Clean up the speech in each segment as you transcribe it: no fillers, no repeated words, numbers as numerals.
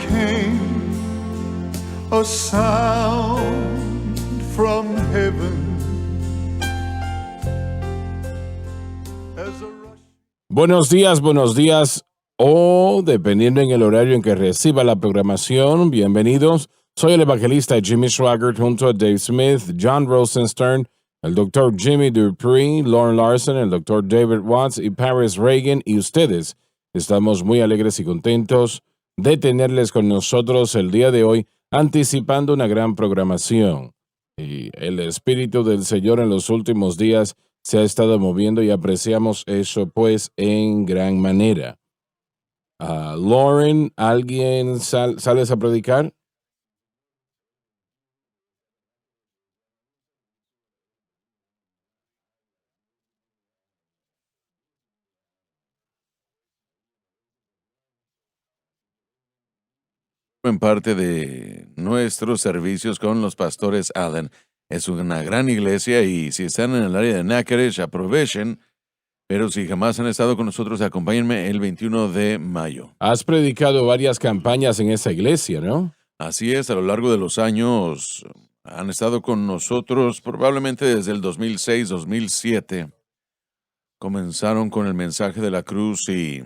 came a sound from heaven as a rush. Buenos días, o dependiendo en el horario en que reciba la programación, bienvenidos. Soy el evangelista Jimmy Swaggart junto a Dave Smith, John Rosenstern, el Dr. Jimmy Dupree, Lauren Larson, el Dr. David Watts y Paris Reagan y ustedes. Estamos muy alegres y contentos de tenerles con nosotros el día de hoy, anticipando una gran programación. Y el Espíritu del Señor en los últimos días se ha estado moviendo y apreciamos eso pues en gran manera. Lauren, ¿alguien sales a predicar? En parte de nuestros servicios con los pastores Allen. Es una gran iglesia y si están en el área de Natchitoches, aprovechen, pero si jamás han estado con nosotros, acompáñenme el 21 de mayo. Has predicado varias campañas en esa iglesia, ¿no? Así es, a lo largo de los años han estado con nosotros probablemente desde el 2006, 2007. Comenzaron con el mensaje de la cruz y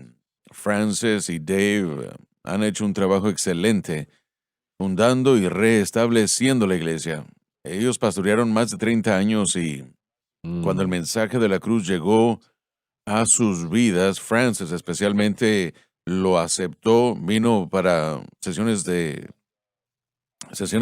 Francis y Dave han hecho un trabajo excelente fundando y reestableciendo la iglesia. Ellos pastorearon más de 30 años y cuando el mensaje de la cruz llegó a sus vidas, Francis especialmente lo aceptó, vino para sesiones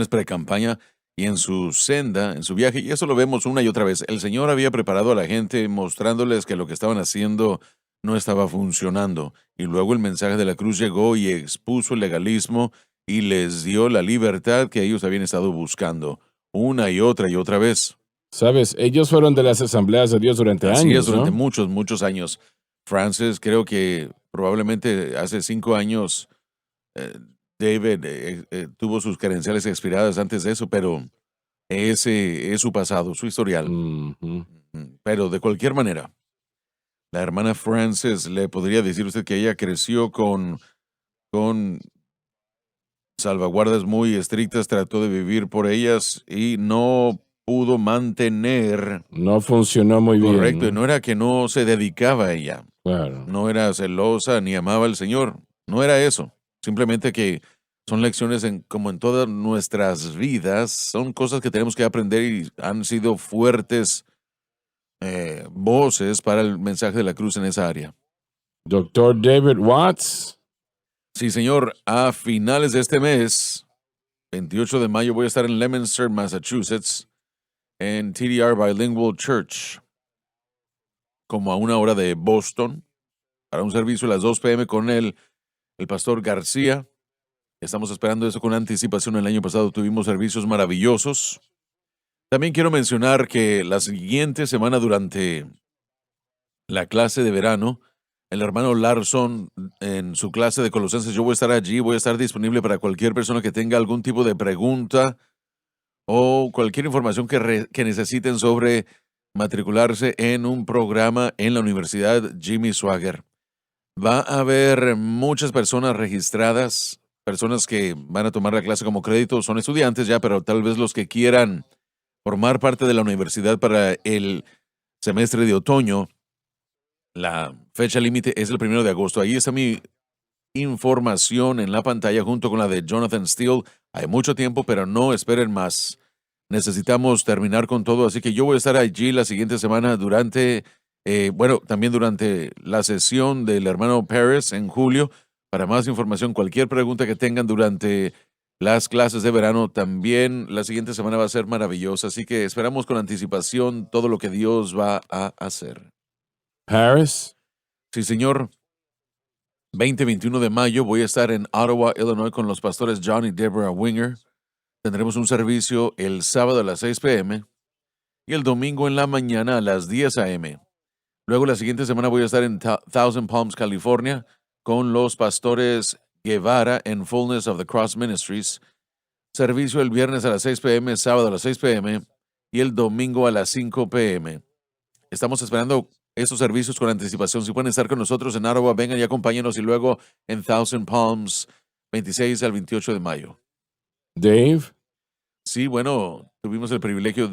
pre-campaña y en su senda, en su viaje, y eso lo vemos una y otra vez. El Señor había preparado a la gente mostrándoles que lo que estaban haciendo no estaba funcionando. Y luego el mensaje de la cruz llegó y expuso el legalismo y les dio la libertad que ellos habían estado buscando una y otra vez. Sabes, ellos fueron de las asambleas de Dios durante Así años, es, durante ¿no? muchos años. Francis, creo que probablemente hace 5 años, David tuvo sus credenciales expiradas antes de eso, pero ese es su pasado, su historial. Ujú. Pero de cualquier manera, la hermana Frances le podría decir usted que ella creció con salvaguardas muy estrictas, trató de vivir por ellas y no pudo mantener. No funcionó muy bien, Correcto, y ¿no? no era que no se dedicaba a ella, Claro. no era celosa ni amaba al Señor, no era eso. Simplemente que son lecciones como en todas nuestras vidas, son cosas que tenemos que aprender y han sido fuertes voces para el mensaje de la cruz en esa área. Dr. David Watts. Sí, señor, a finales de este mes, 28 de mayo, voy a estar en Leominster, Massachusetts, en TDR Bilingual Church, como a 1 hora de Boston, para un servicio a las 2 p.m. con el pastor García. Estamos esperando eso con anticipación. El año pasado tuvimos servicios maravillosos. También quiero mencionar que la siguiente semana durante la clase de verano, el hermano Larson en su clase de Colosenses, yo voy a estar allí, voy a estar disponible para cualquier persona que tenga algún tipo de pregunta o cualquier información que necesiten sobre matricularse en un programa en la Universidad Jimmy Swaggart. Va a haber muchas personas registradas, personas que van a tomar la clase como crédito, son estudiantes ya, pero tal vez los que quieran formar parte de la universidad para el semestre de otoño. La fecha límite es el 1 de agosto. Ahí está mi información en la pantalla junto con la de Jonathan Steele. Hay mucho tiempo, pero no esperen más. Necesitamos terminar con todo, así que yo voy a estar allí la siguiente semana también durante la sesión del hermano Paris en julio. Para más información, cualquier pregunta que tengan durante las clases de verano, también la siguiente semana va a ser maravillosa, así que esperamos con anticipación todo lo que Dios va a hacer. Paris. Sí, señor. 20-21 de mayo voy a estar en Ottawa, Illinois, con los pastores John y Deborah Winger. Tendremos un servicio el sábado a las 6 p.m. y el domingo en la mañana a las 10 a.m. Luego la siguiente semana voy a estar en Thousand Palms, California, con los pastores Guevara en Fullness of the Cross Ministries. Servicio el viernes a las 6 p.m., sábado a las 6 p.m. y el domingo a las 5 p.m. Estamos esperando estos servicios con anticipación. Si pueden estar con nosotros en Ottawa, vengan y acompáñenos, y luego en Thousand Palms 26 al 28 de mayo. Dave, Sí, bueno, tuvimos el privilegio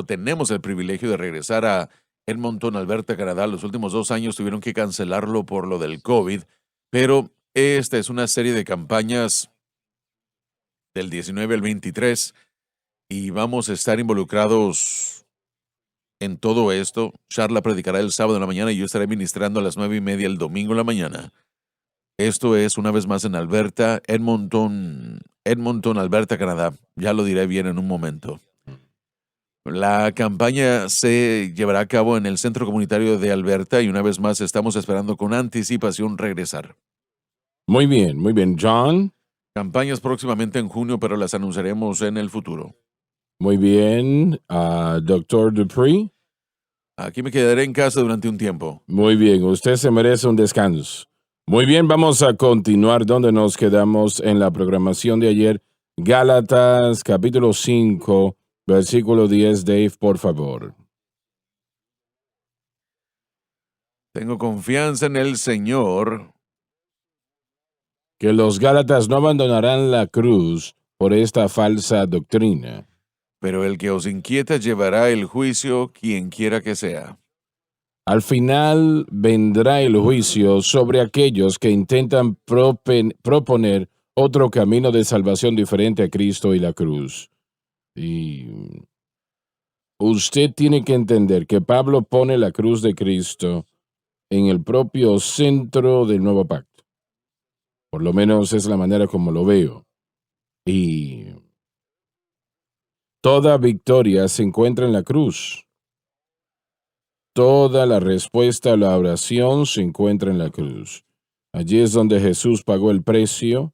tenemos el privilegio de regresar a Edmonton, Alberta, Canadá. Los últimos 2 años tuvieron que cancelarlo por lo del COVID, pero esta es una serie de campañas del 19 al 23 y vamos a estar involucrados en todo esto. Charla predicará el sábado en la mañana y yo estaré ministrando a las 9:30 el domingo en la mañana. Esto es una vez más en Alberta, Edmonton, Alberta, Canadá. Ya lo diré bien en un momento. La campaña se llevará a cabo en el Centro Comunitario de Alberta y una vez más estamos esperando con anticipación regresar. muy bien, muy bien. John, Campañas próximamente en junio, pero las anunciaremos en el futuro. muy bien. Doctor Dupree, Aquí me quedaré en casa durante un tiempo. muy bien. Usted se merece un descanso. Muy bien, vamos a continuar donde nos quedamos en la programación de ayer. Gálatas, capítulo 5, versículo 10. Dave, por favor. Tengo confianza en el Señor. Que los Gálatas no abandonarán la cruz por esta falsa doctrina. Pero el que os inquieta llevará el juicio, quien quiera que sea. Al final vendrá el juicio sobre aquellos que intentan proponer otro camino de salvación diferente a Cristo y la cruz. Y usted tiene que entender que Pablo pone la cruz de Cristo en el propio centro del nuevo pacto. Por lo menos es la manera como lo veo. Y toda victoria se encuentra en la cruz. Toda la respuesta a la oración se encuentra en la cruz. Allí es donde Jesús pagó el precio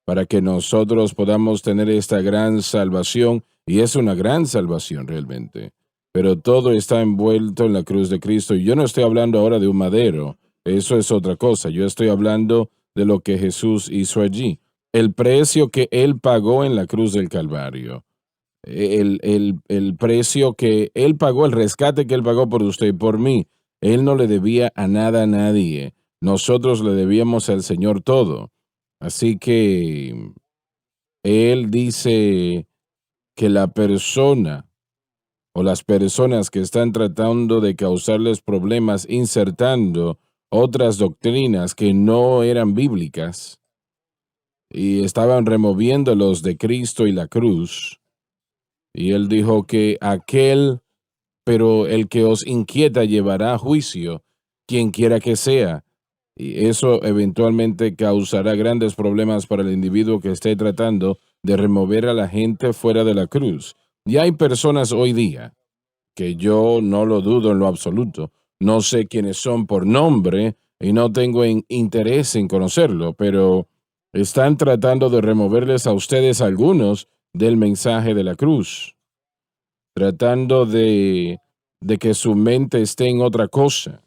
para que nosotros podamos tener esta gran salvación, y es una gran salvación realmente. Pero todo está envuelto en la cruz de Cristo, y yo no estoy hablando ahora de un madero, eso es otra cosa, yo estoy hablando de lo que Jesús hizo allí, el precio que Él pagó en la cruz del Calvario. El precio que Él pagó, el rescate que Él pagó por usted y por mí. Él no le debía a nada a nadie. Nosotros le debíamos al Señor todo. Así que Él dice que la persona o las personas que están tratando de causarles problemas insertando otras doctrinas que no eran bíblicas y estaban removiéndolos de Cristo y la cruz. Y él dijo que pero el que os inquieta llevará a juicio, quien quiera que sea. Y eso eventualmente causará grandes problemas para el individuo que esté tratando de remover a la gente fuera de la cruz. Y hay personas hoy día, que yo no lo dudo en lo absoluto, no sé quiénes son por nombre y no tengo interés en conocerlo, pero están tratando de removerles a ustedes algunos del mensaje de la cruz, tratando de que su mente esté en otra cosa.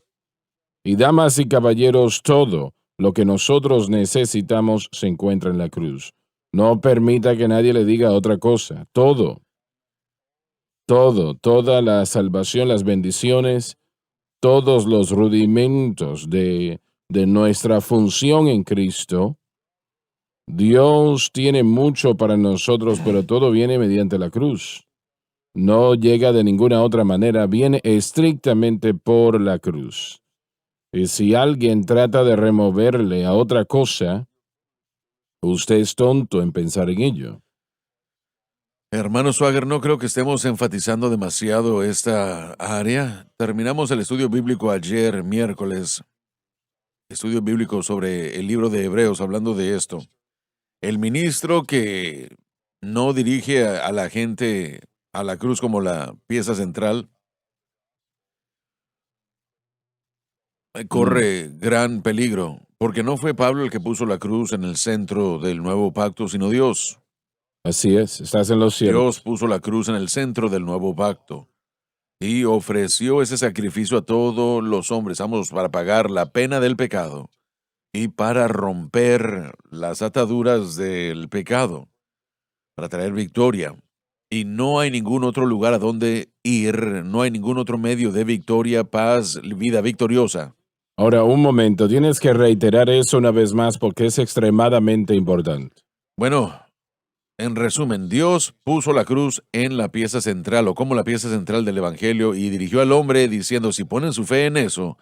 Y damas y caballeros, todo lo que nosotros necesitamos se encuentra en la cruz. No permita que nadie le diga otra cosa. Toda la salvación, las bendiciones, todos los rudimentos de nuestra función en Cristo. Dios tiene mucho para nosotros, pero todo viene mediante la cruz. No llega de ninguna otra manera, viene estrictamente por la cruz. Y si alguien trata de removerle a otra cosa, usted es tonto en pensar en ello. Hermano Swagger, no creo que estemos enfatizando demasiado esta área. Terminamos el estudio bíblico ayer, miércoles. Estudio bíblico sobre el libro de Hebreos, hablando de esto. El ministro que no dirige a la gente a la cruz como la pieza central, corre gran peligro, porque no fue Pablo el que puso la cruz en el centro del nuevo pacto, sino Dios. Así es, estás en lo cierto. Dios puso la cruz en el centro del nuevo pacto y ofreció ese sacrificio a todos los hombres, ambos, para pagar la pena del pecado y para romper las ataduras del pecado, para traer victoria. Y no hay ningún otro lugar a donde ir, no hay ningún otro medio de victoria, paz, vida victoriosa Ahora, un momento, tienes que reiterar eso una vez más porque es extremadamente importante. Bueno, en resumen, Dios puso la cruz en la pieza central o como la pieza central del Evangelio y dirigió al hombre diciendo, si ponen su fe en eso,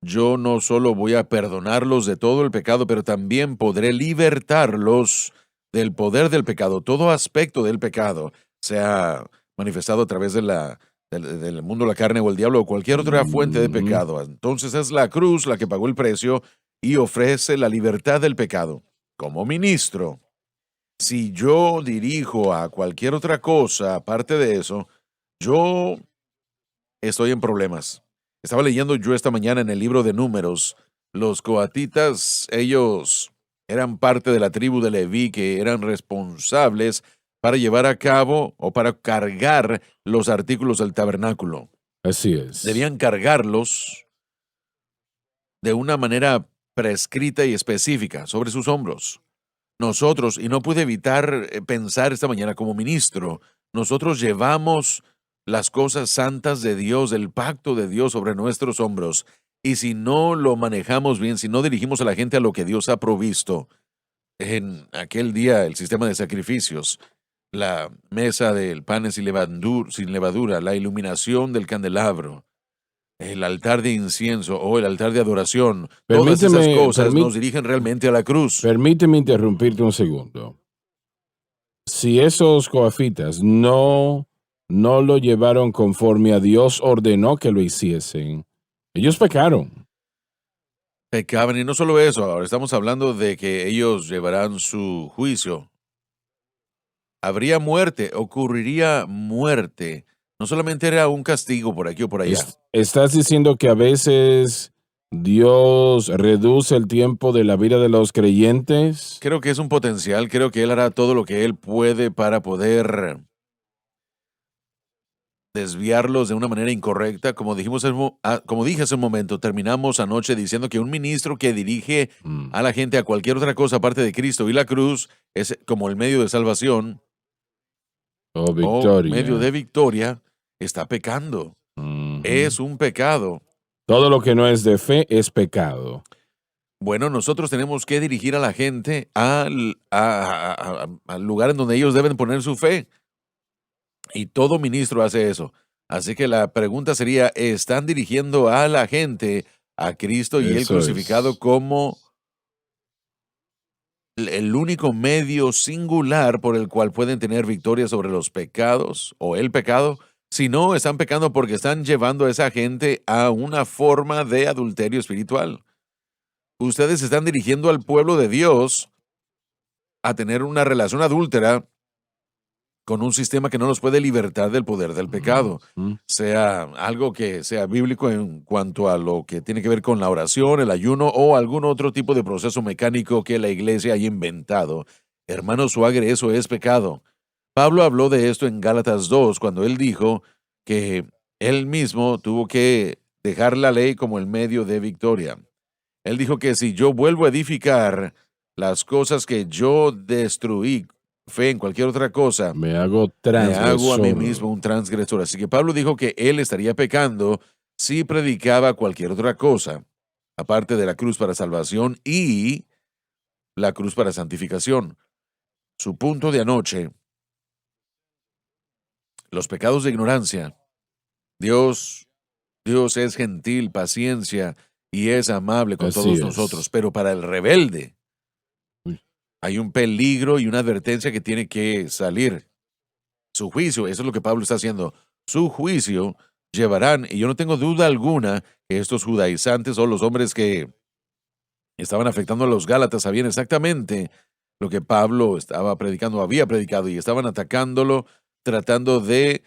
yo no solo voy a perdonarlos de todo el pecado, pero también podré libertarlos del poder del pecado. Todo aspecto del pecado sea manifestado a través del mundo, la carne o el diablo o cualquier otra fuente de Ujú. pecado. Entonces es la cruz la que pagó el precio y ofrece la libertad del pecado. Como ministro, si yo dirijo a cualquier otra cosa aparte de eso, yo estoy en problemas. Estaba leyendo yo esta mañana en el libro de Números, los coatitas, ellos eran parte de la tribu de Leví que eran responsables para llevar a cabo o para cargar los artículos del tabernáculo. Así es. Debían cargarlos de una manera prescrita y específica sobre sus hombros. Nosotros, y no pude evitar pensar esta mañana como ministro, nosotros llevamos las cosas santas de Dios, el pacto de Dios sobre nuestros hombros. Y si no lo manejamos bien, si no dirigimos a la gente a lo que Dios ha provisto, en aquel día el sistema de sacrificios, la mesa del pan sin levadura, la iluminación del candelabro, el altar de incienso o el altar de adoración, todas esas Permíteme, cosas nos dirigen realmente a la cruz. permíteme interrumpirte un segundo. Si esos coafitas no lo llevaron conforme a Dios ordenó que lo hiciesen, ellos pecaron. Pecaban, y no solo eso, ahora estamos hablando de que ellos llevarán su juicio. Habría muerte, ocurriría muerte. No solamente era un castigo por aquí o por allá. Estás diciendo que a veces Dios reduce el tiempo de la vida de los creyentes. Creo que es un potencial, creo que Él hará todo lo que Él puede para poder desviarlos de una manera incorrecta. Como dijimos, como dije hace un momento, terminamos anoche diciendo que un ministro que dirige Mm. a la gente a cualquier otra cosa aparte de Cristo y la cruz es como el medio de salvación Oh, o medio victoria. de victoria, está pecando. Ujú. Es un pecado. Todo lo que no es de fe es pecado. Bueno, nosotros tenemos que dirigir a la gente al lugar en donde ellos deben poner su fe. Y todo ministro hace eso. Así que la pregunta sería, ¿están dirigiendo a la gente a Cristo y el Eso crucificado es. como el único medio singular por el cual pueden tener victoria sobre los pecados o el pecado? Si no, están pecando porque están llevando a esa gente a una forma de adulterio espiritual. Ustedes están dirigiendo al pueblo de Dios a tener una relación adúltera con un sistema que no los puede libertar del poder del pecado, Ujú. sea algo que sea bíblico en cuanto a lo que tiene que ver con la oración, el ayuno o algún otro tipo de proceso mecánico que la iglesia haya inventado. Hermano Suagre, eso es pecado. Pablo habló de esto en Gálatas 2 cuando él dijo que él mismo tuvo que dejar la ley como el medio de victoria. Él dijo que si yo vuelvo a edificar las cosas que yo destruí, fe en cualquier otra cosa, Me hago me hago a mí transgresor. mismo un transgresor. Así que Pablo dijo que él estaría pecando si predicaba cualquier otra cosa, aparte de la cruz para salvación y la cruz para santificación. Su punto de anoche, los pecados de ignorancia. Dios, Dios es gentil, paciencia y es amable con Así todos es. nosotros, pero para el rebelde Uy. hay un peligro y una advertencia que tiene que salir. Su juicio, eso es lo que Pablo está haciendo. Su juicio llevarán, y yo no tengo duda alguna que estos judaizantes o los hombres que estaban afectando a los Gálatas sabían exactamente lo que Pablo estaba predicando, había predicado, y estaban atacándolo, tratando de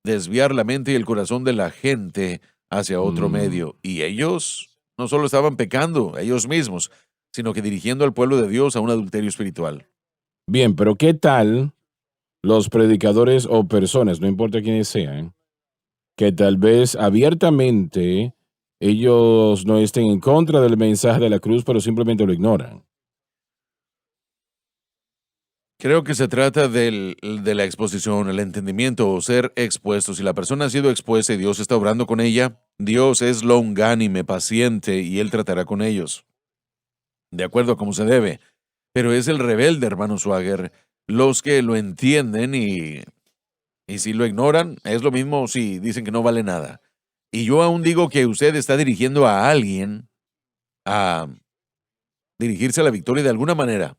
desviar la mente y el corazón de la gente hacia otro Mm. medio. Y ellos no solo estaban pecando ellos mismos, sino que dirigiendo al pueblo de Dios a un adulterio espiritual. Bien, pero ¿qué tal los predicadores o personas, no importa quiénes sean, que tal vez abiertamente ellos no estén en contra del mensaje de la cruz, pero simplemente lo ignoran? Creo que se trata de la exposición, el entendimiento o ser expuesto. Si la persona ha sido expuesta y Dios está obrando con ella, Dios es longánime, paciente y Él tratará con ellos de acuerdo a como se debe. Pero es el rebelde, hermano Swagger, los que lo entienden y si lo ignoran, es lo mismo si dicen que no vale nada. Y yo aún digo que usted está dirigiendo a alguien a dirigirse a la victoria de alguna manera.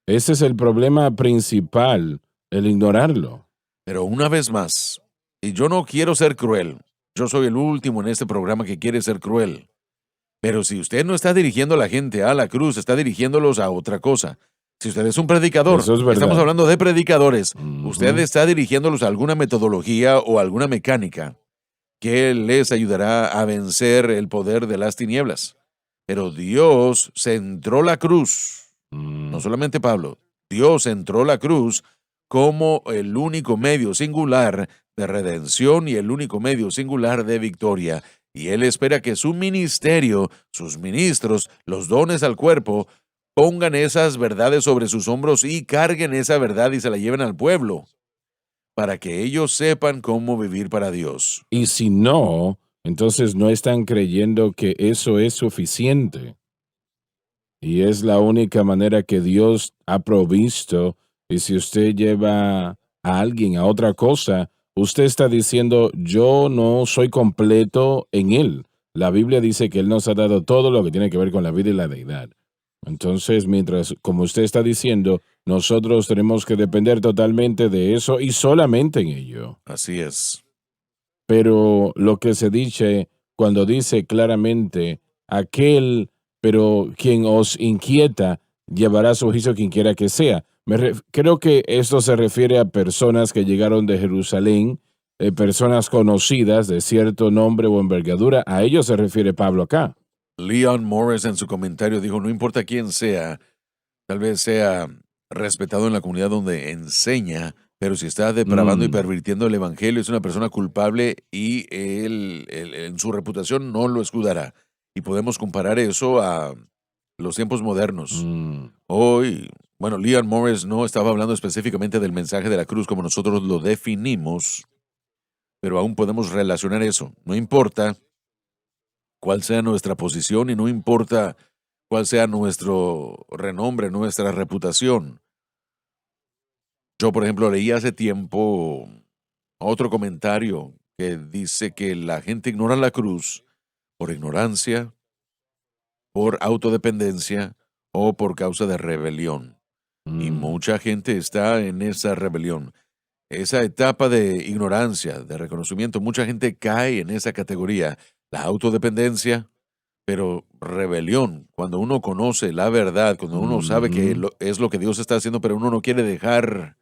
Ese es el problema principal, el ignorarlo. Pero una vez más, y yo no quiero ser cruel, yo soy el último en este programa que quiere ser cruel. Pero si usted no está dirigiendo a la gente a la cruz, está dirigiéndolos a otra cosa. Si usted es un predicador, Eso es verdad. estamos hablando de predicadores, Ujú. usted está dirigiéndolos a alguna metodología o alguna mecánica que les ayudará a vencer el poder de las tinieblas. Pero Dios centró la cruz, no solamente Pablo, Dios centró la cruz como el único medio singular de redención y el único medio singular de victoria. Y Él espera que su ministerio, sus ministros, los dones al cuerpo, pongan esas verdades sobre sus hombros y carguen esa verdad y se la lleven al pueblo, para que ellos sepan cómo vivir para Dios. Y si no, entonces no están creyendo que eso es suficiente. Y es la única manera que Dios ha provisto. Y si usted lleva a alguien a otra cosa, usted está diciendo, yo no soy completo en Él. La Biblia dice que Él nos ha dado todo lo que tiene que ver con la vida y la deidad. Entonces, mientras, como usted está diciendo, nosotros tenemos que depender totalmente de eso y solamente en ello. Así es. Pero lo que se dice cuando dice claramente aquel, pero quien os inquieta llevará a su juicio quien quiera que sea. Creo que esto se refiere a personas que llegaron de Jerusalén, personas conocidas de cierto nombre o envergadura. A ellos se refiere Pablo acá. Leon Morris en su comentario dijo, no importa quién sea, tal vez sea respetado en la comunidad donde enseña, pero si está depravando y pervirtiendo el evangelio, es una persona culpable y él, en su reputación no lo escudará. Y podemos comparar eso a los tiempos modernos. Hoy, bueno, Leon Morris no estaba hablando específicamente del mensaje de la cruz como nosotros lo definimos, pero aún podemos relacionar eso. No importa cuál sea nuestra posición y no importa cuál sea nuestro renombre, nuestra reputación. Yo, por ejemplo, leí hace tiempo otro comentario que dice que la gente ignora la cruz por ignorancia, por autodependencia o por causa de rebelión. Y mucha gente está en esa rebelión. Esa etapa de ignorancia, de reconocimiento, mucha gente cae en esa categoría. La autodependencia, pero rebelión, cuando uno conoce la verdad, cuando uno sabe que es lo que Dios está haciendo, pero uno no quiere dejar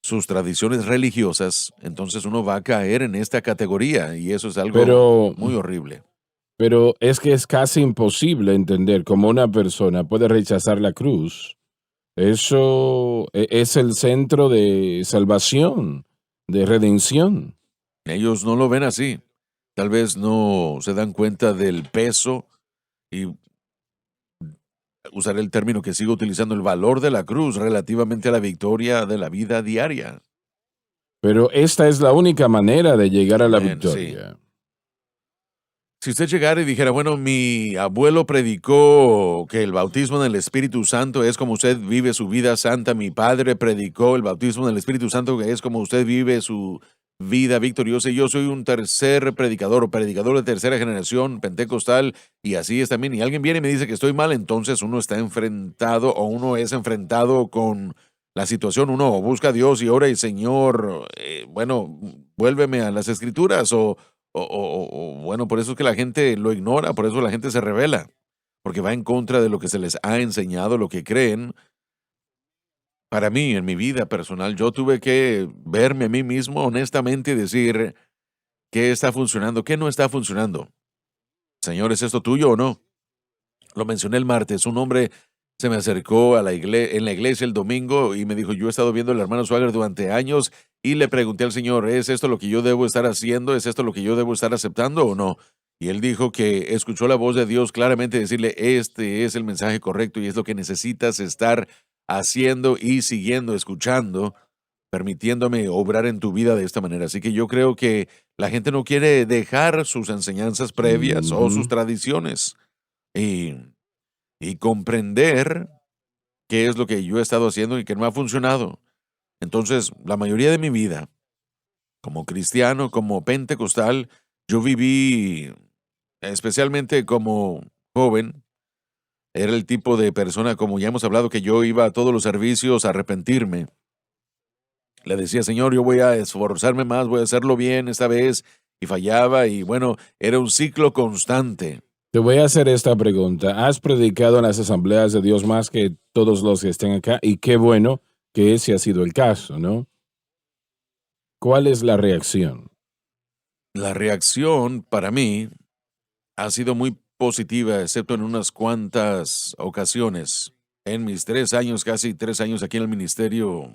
sus tradiciones religiosas, entonces uno va a caer en esta categoría y eso es algo Pero, muy horrible. pero es que es casi imposible entender cómo una persona puede rechazar la cruz. Eso es el centro de salvación, de redención. Ellos no lo ven así. Tal vez no se dan cuenta del peso y usaré el término que sigo utilizando, el valor de la cruz relativamente a la victoria de la vida diaria. Pero esta es la única manera de llegar a la Amén, victoria. Si usted llegara y dijera, bueno, mi abuelo predicó que el bautismo en el Espíritu Santo es como usted vive su vida santa, mi padre predicó el bautismo en el Espíritu Santo que es como usted vive su vida victoriosa, y yo soy un tercer predicador o predicador de tercera generación pentecostal y así es también, y alguien viene y me dice que estoy mal, entonces uno está enfrentado o uno es enfrentado con la situación, uno busca a Dios y ora y Señor, bueno, vuélveme a las escrituras bueno, por eso es que la gente lo ignora, por eso la gente se revela, porque va en contra de lo que se les ha enseñado, lo que creen. Para mí, en mi vida personal, yo tuve que verme a mí mismo honestamente y decir qué está funcionando, qué no está funcionando. Señor, ¿es esto tuyo o no? Lo mencioné el martes, un hombre se me acercó a en la iglesia el domingo y me dijo, yo he estado viendo al hermano Swagger durante años y le pregunté al Señor, ¿es esto lo que yo debo estar haciendo? ¿Es esto lo que yo debo estar aceptando o no? Y él dijo que escuchó la voz de Dios claramente decirle, este es el mensaje correcto y es lo que necesitas estar haciendo y siguiendo, escuchando, permitiéndome obrar en tu vida de esta manera. Así que yo creo que la gente no quiere dejar sus enseñanzas previas o sus Ujú. tradiciones y, y comprender qué es lo que yo he estado haciendo y que no ha funcionado. Entonces, la mayoría de mi vida, como cristiano, como pentecostal, yo viví, especialmente como joven, era el tipo de persona, como ya hemos hablado, que yo iba a todos los servicios a arrepentirme. Le decía, Señor, yo voy a esforzarme más, voy a hacerlo bien esta vez, y fallaba, y bueno, era un ciclo constante. Te voy a hacer esta pregunta. ¿Has predicado en las asambleas de Dios más que todos los que estén acá? Y qué bueno que ese ha sido el caso, ¿no? ¿Cuál es la reacción? La reacción para mí ha sido muy positiva, excepto en unas cuantas ocasiones. En mis 3 años, casi 3 años aquí en el ministerio,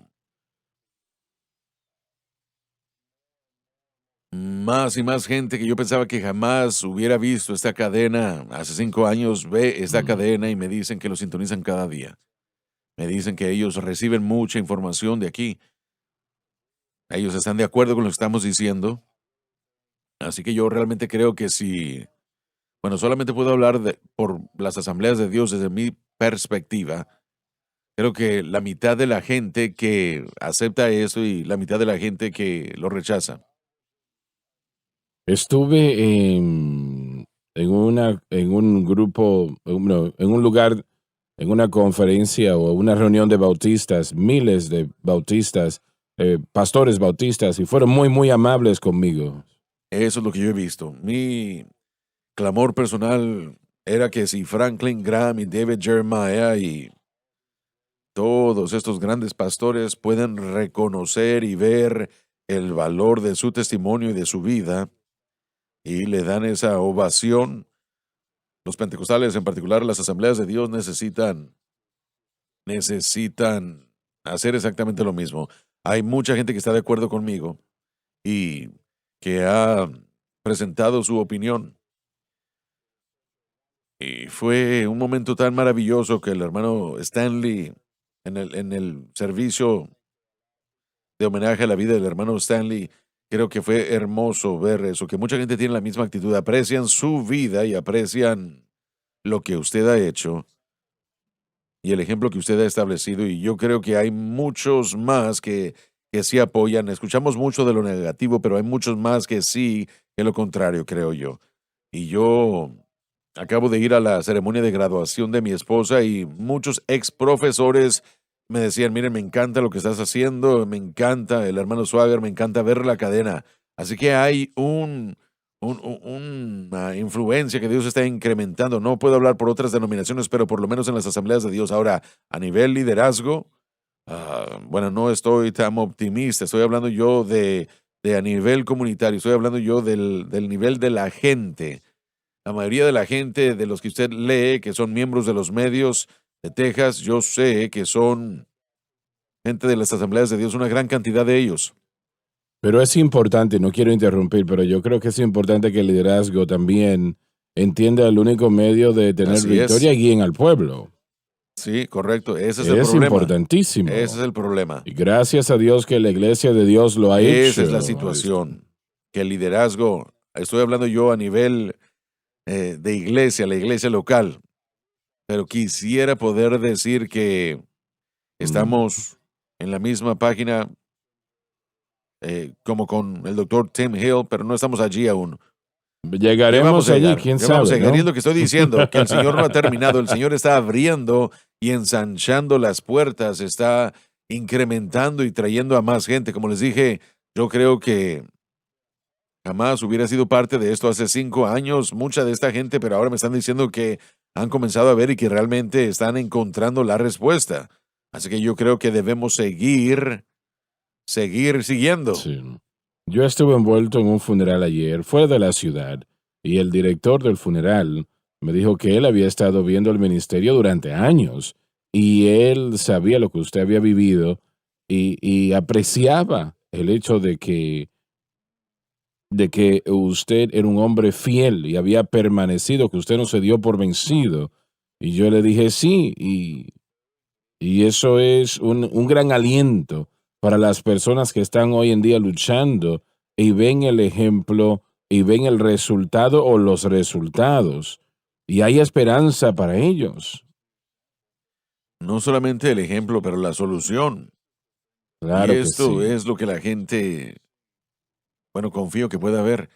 más y más gente que yo pensaba que jamás hubiera visto esta cadena hace 5 años ve esta Mm. cadena y me dicen que lo sintonizan cada día. Me dicen que ellos reciben mucha información de aquí. Ellos están de acuerdo con lo que estamos diciendo. Así que yo realmente creo que si, bueno, solamente puedo hablar por las asambleas de Dios desde mi perspectiva. Creo que la mitad de la gente que acepta eso y la mitad de la gente que lo rechaza. Estuve en un grupo, no, en un lugar, en una conferencia o una reunión de bautistas, miles de bautistas, pastores bautistas, y fueron muy, muy amables conmigo. Eso es lo que yo he visto. Mi clamor personal era que si Franklin Graham y David Jeremiah y todos estos grandes pastores pueden reconocer y ver el valor de su testimonio y de su vida y le dan esa ovación, los pentecostales, en particular las asambleas de Dios, necesitan hacer exactamente lo mismo. Hay mucha gente que está de acuerdo conmigo y que ha presentado su opinión. Y fue un momento tan maravilloso que el hermano Stanley, en el servicio de homenaje a la vida del hermano Stanley, creo que fue hermoso ver eso, que mucha gente tiene la misma actitud, aprecian su vida y aprecian lo que usted ha hecho y el ejemplo que usted ha establecido. Y yo creo que hay muchos más que sí apoyan. Escuchamos mucho de lo negativo, pero hay muchos más que sí, que lo contrario, creo yo. Y yo acabo de ir a la ceremonia de graduación de mi esposa y muchos ex profesores me decían, miren, me encanta lo que estás haciendo, me encanta el hermano Swagger, me encanta ver la cadena. Así que hay una influencia que Dios está incrementando. No puedo hablar por otras denominaciones, pero por lo menos en las asambleas de Dios. Ahora, a nivel liderazgo, bueno, no estoy tan optimista. Estoy hablando yo de a nivel comunitario, estoy hablando yo del nivel de la gente. La mayoría de la gente de los que usted lee, que son miembros de los medios de Texas, yo sé que son gente de las asambleas de Dios, una gran cantidad de ellos. Pero es importante, no quiero interrumpir, pero yo creo que es importante que el liderazgo también entienda el único medio de tener Así victoria es. y guíen al pueblo. Sí, correcto. Ese es el Es problema. Ese es importantísimo. el problema. Y gracias a Dios que la iglesia de Dios lo ha Esa es la hecho. situación. Que el liderazgo, estoy hablando yo a nivel de iglesia, la iglesia local, pero quisiera poder decir que Mm. estamos en la misma página como con el doctor Tim Hill, pero no estamos allí aún. Ya vamos Llegaremos a allí, llegar, quién ya vamos a sabe, llegar. Y es ¿no? lo que estoy diciendo, que el Señor no ha terminado, el Señor está abriendo y ensanchando las puertas, está incrementando y trayendo a más gente. Como les dije, yo creo que jamás hubiera sido parte de esto hace 5 años, mucha de esta gente, pero ahora me están diciendo que han comenzado a ver y que realmente están encontrando la respuesta. Así que yo creo que debemos seguir siguiendo. Sí. Yo estuve envuelto en un funeral ayer, fuera de la ciudad, y el director del funeral me dijo que él había estado viendo el ministerio durante años y él sabía lo que usted había vivido y apreciaba el hecho de que usted era un hombre fiel y había permanecido, que usted no se dio por vencido. Y yo le dije sí, Y eso es un gran aliento para las personas que están hoy en día luchando y ven el ejemplo y ven el resultado o los resultados. Y hay esperanza para ellos. No solamente el ejemplo, pero la solución. Y Claro que esto sí. es lo que la gente, bueno, confío que pueda haber.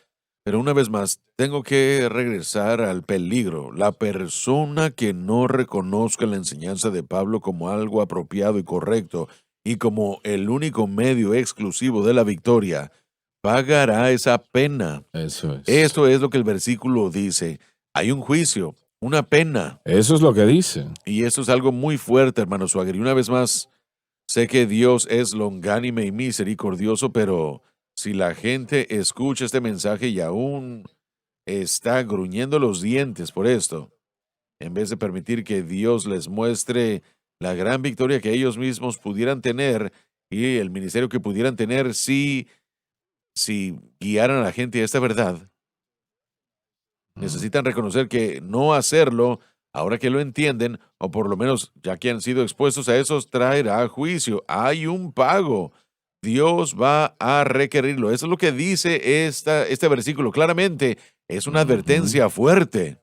Pero una vez más, tengo que regresar al peligro. La persona que no reconozca la enseñanza de Pablo como algo apropiado y correcto y como el único medio exclusivo de la victoria, pagará esa pena. Eso es. Esto es lo que el versículo dice. Hay un juicio, una pena. Eso es lo que dice. Y eso es algo muy fuerte, hermano Swagger. Y una vez más, sé que Dios es longánime y misericordioso, pero si la gente escucha este mensaje y aún está gruñendo los dientes por esto, en vez de permitir que Dios les muestre la gran victoria que ellos mismos pudieran tener y el ministerio que pudieran tener si guiaran a la gente a esta verdad, necesitan reconocer que no hacerlo, ahora que lo entienden, o por lo menos ya que han sido expuestos a eso, traerá juicio. Hay un pago. Dios va a requerirlo. Eso es lo que dice este versículo. Claramente es una Ujú. advertencia fuerte.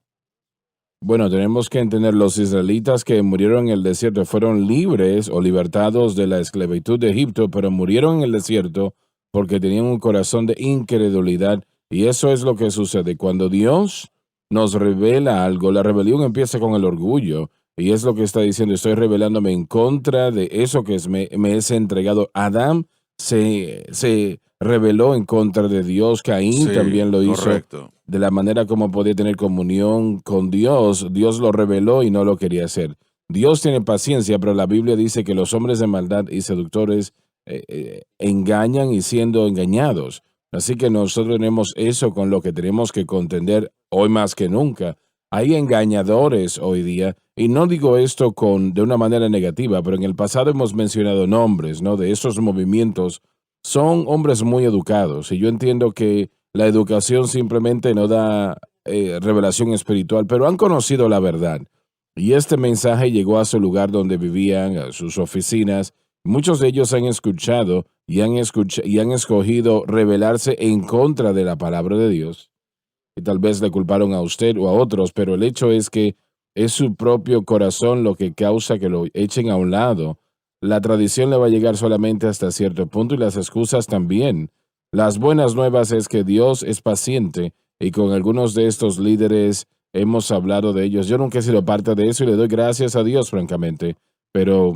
Bueno, tenemos que entender, los israelitas que murieron en el desierto fueron libres o libertados de la esclavitud de Egipto, pero murieron en el desierto porque tenían un corazón de incredulidad. Y eso es lo que sucede. Cuando Dios nos revela algo, la rebelión empieza con el orgullo. Y es lo que está diciendo, estoy rebelándome en contra de eso que me es entregado. Adán se rebeló en contra de Dios, Caín Sí, también lo hizo correcto. de la manera como podía tener comunión con Dios. Dios lo reveló y no lo quería hacer. Dios tiene paciencia, pero la Biblia dice que los hombres de maldad y seductores engañan y siendo engañados. Así que nosotros tenemos eso con lo que tenemos que contender hoy más que nunca. Hay engañadores hoy día, y no digo esto de una manera negativa, pero en el pasado hemos mencionado nombres, ¿no? De esos movimientos. Son hombres muy educados, y yo entiendo que la educación simplemente no da revelación espiritual, pero han conocido la verdad. Y este mensaje llegó a su lugar donde vivían, a sus oficinas. Muchos de ellos han escuchado y han escogido rebelarse en contra de la palabra de Dios. Y tal vez le culparon a usted o a otros, pero el hecho es que es su propio corazón lo que causa que lo echen a un lado. La tradición le va a llegar solamente hasta cierto punto y las excusas también. Las buenas nuevas es que Dios es paciente y con algunos de estos líderes hemos hablado de ellos. Yo nunca he sido parte de eso y le doy gracias a Dios, francamente, pero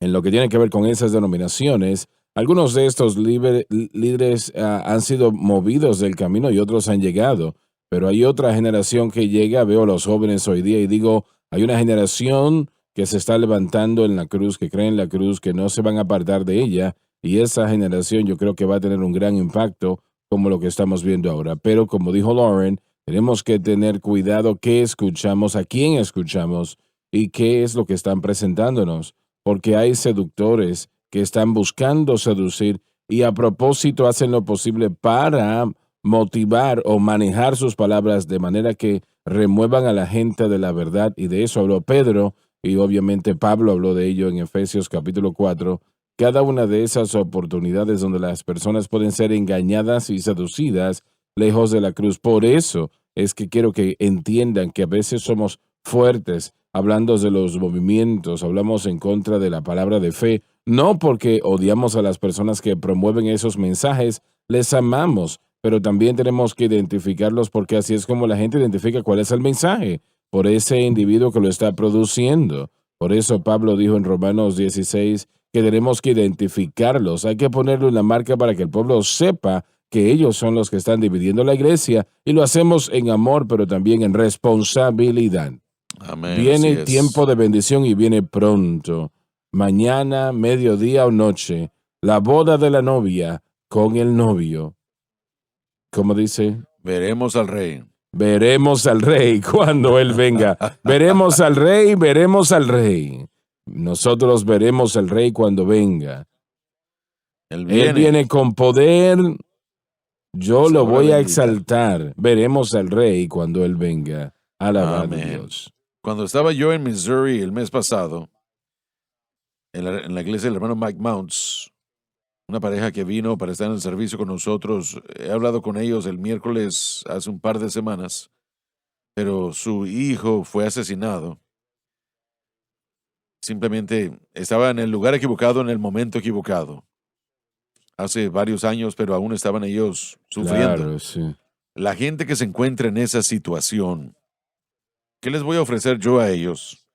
en lo que tiene que ver con esas denominaciones, algunos de estos líderes han sido movidos del camino y otros han llegado, pero hay otra generación que llega, veo a los jóvenes hoy día y digo, hay una generación que se está levantando en la cruz, que cree en la cruz, que no se van a apartar de ella, y esa generación yo creo que va a tener un gran impacto como lo que estamos viendo ahora. Pero como dijo Lauren, tenemos que tener cuidado qué escuchamos, a quién escuchamos y qué es lo que están presentándonos porque hay seductores que están buscando seducir y a propósito hacen lo posible para motivar o manejar sus palabras de manera que remuevan a la gente de la verdad. Y de eso habló Pedro y obviamente Pablo habló de ello en Efesios capítulo 4. Cada una de esas oportunidades donde las personas pueden ser engañadas y seducidas lejos de la cruz. Por eso es que quiero que entiendan que a veces somos fuertes hablando de los movimientos, hablamos en contra de la palabra de fe, no porque odiamos a las personas que promueven esos mensajes, les amamos, pero también tenemos que identificarlos porque así es como la gente identifica cuál es el mensaje, por ese individuo que lo está produciendo. Por eso Pablo dijo en Romanos 16 que tenemos que identificarlos, hay que ponerle una marca para que el pueblo sepa que ellos son los que están dividiendo la iglesia y lo hacemos en amor, pero también en responsabilidad. Amén, así Viene es. tiempo de bendición y viene pronto. Mañana, mediodía o noche, la boda de la novia con el novio. Como dice, Veremos al rey. veremos al rey cuando él venga. Veremos al rey, veremos al rey. Nosotros veremos al rey cuando venga. Él Él viene viene con poder, y yo lo sabrá voy a bendita. exaltar. Veremos al rey cuando él venga. Alabado Amén. Dios. Cuando estaba yo en Missouri el mes pasado, en la iglesia del hermano Mike Mounts, una pareja que vino para estar en el servicio con nosotros. He hablado con ellos el miércoles hace un par de semanas, pero su hijo fue asesinado. Simplemente estaba en el lugar equivocado en el momento equivocado. Hace varios años, pero aún estaban ellos sufriendo. Claro, sí. La gente que se encuentra en esa situación, ¿qué les voy a ofrecer yo a ellos?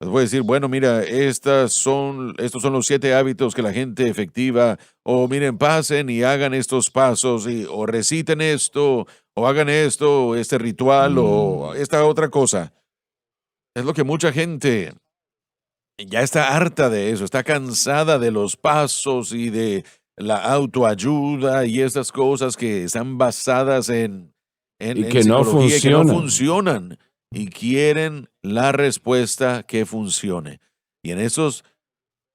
Les voy a decir, bueno, mira, estos son los 7 hábitos que la gente efectiva, o miren, pasen y hagan estos pasos, o reciten esto, o hagan esto, este ritual, o esta otra cosa. Es lo que mucha gente ya está harta de eso, está cansada de los pasos y de la autoayuda y estas cosas que están basadas Y en que no psicología y que no funcionan. funcionan y quieren la respuesta que funcione. Y en esos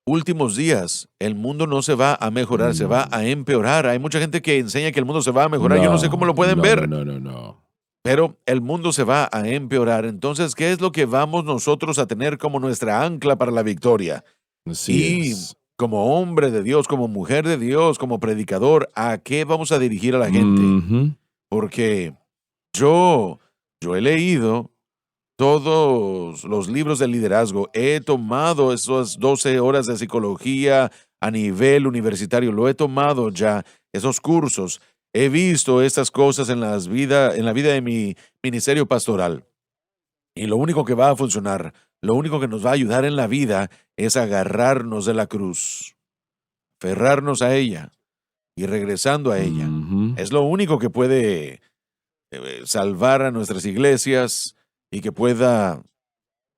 últimos días, el mundo no se va a mejorar, se va a empeorar. Hay mucha gente que enseña que el mundo se va a mejorar. Yo no sé cómo lo pueden ver, No. pero el mundo se va a empeorar. Entonces, ¿qué es lo que vamos nosotros a tener como nuestra ancla para la victoria? Así Y es. como hombre de Dios, como mujer de Dios, como predicador, ¿a qué vamos a dirigir a la gente? Ujú. Porque yo he leído todos los libros de liderazgo, he tomado esas 12 horas de psicología a nivel universitario, lo he tomado ya, esos cursos, he visto estas cosas en la vida de mi ministerio pastoral. Y lo único que va a funcionar, lo único que nos va a ayudar en la vida es agarrarnos de la cruz, aferrarnos a ella y regresando a ella. Ujú. Es lo único que puede salvar a nuestras iglesias y que pueda,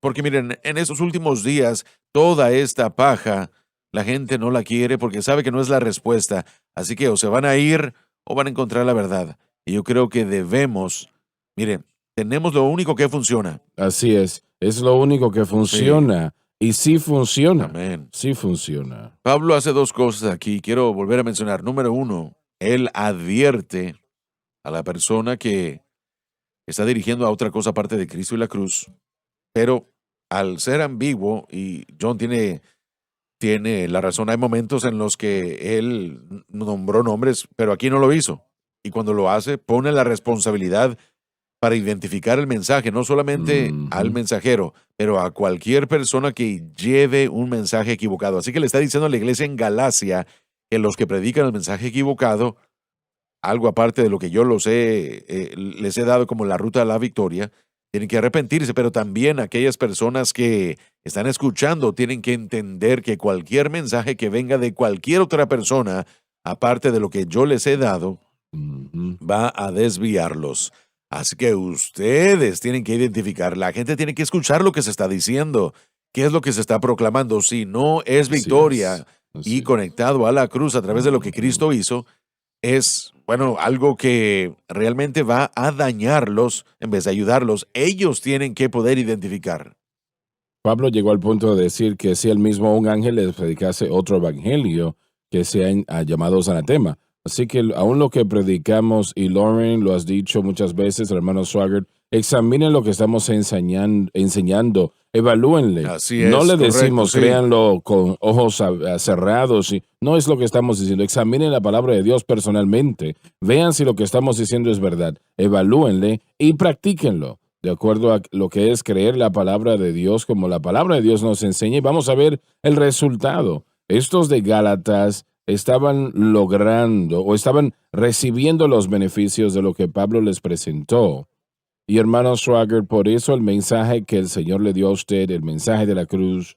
porque miren, en esos últimos días, toda esta paja, la gente no la quiere porque sabe que no es la respuesta. Así que o se van a ir o van a encontrar la verdad. Y yo creo que debemos, miren, tenemos lo único que funciona. Así es lo único que funciona. Y sí funciona. Amén. Sí funciona. Pablo hace 2 cosas aquí. Quiero volver a mencionar. Número 1, él advierte a la persona que está dirigiendo a otra cosa aparte de Cristo y la cruz, pero al ser ambiguo, y John tiene la razón, hay momentos en los que él nombró nombres, pero aquí no lo hizo. Y cuando lo hace, pone la responsabilidad para identificar el mensaje, no solamente al Ujú. mensajero, pero a cualquier persona que lleve un mensaje equivocado. Así que le está diciendo a la iglesia en Galacia que los que predican el mensaje equivocado, algo aparte de lo que yo les he dado como la ruta a la victoria, tienen que arrepentirse, pero también aquellas personas que están escuchando tienen que entender que cualquier mensaje que venga de cualquier otra persona, aparte de lo que yo les he dado, Ujú. va a desviarlos. Así que ustedes tienen que identificar, la gente tiene que escuchar lo que se está diciendo, qué es lo que se está proclamando. Si no es Así victoria es. y Así. conectado a la cruz a través de lo que Ujú. Cristo hizo, es, bueno, algo que realmente va a dañarlos en vez de ayudarlos. Ellos tienen que poder identificar. Pablo llegó al punto de decir que si él mismo un ángel les predicase otro evangelio, que sean llamados anatema. Así que aún lo que predicamos, y Lauren lo has dicho muchas veces, el hermano Swagger, examinen lo que estamos enseñando, evalúenle. Así No es, le correcto, decimos sí. créanlo con ojos cerrados, y no es lo que estamos diciendo. Examinen la palabra de Dios personalmente, vean si lo que estamos diciendo es verdad, evalúenle y practíquenlo de acuerdo a lo que es creer la palabra de Dios como la palabra de Dios nos enseña, y vamos a ver el resultado. Estos de Gálatas estaban logrando o estaban recibiendo los beneficios de lo que Pablo les presentó. Y hermano Schwager, por eso el mensaje que el Señor le dio a usted, el mensaje de la cruz,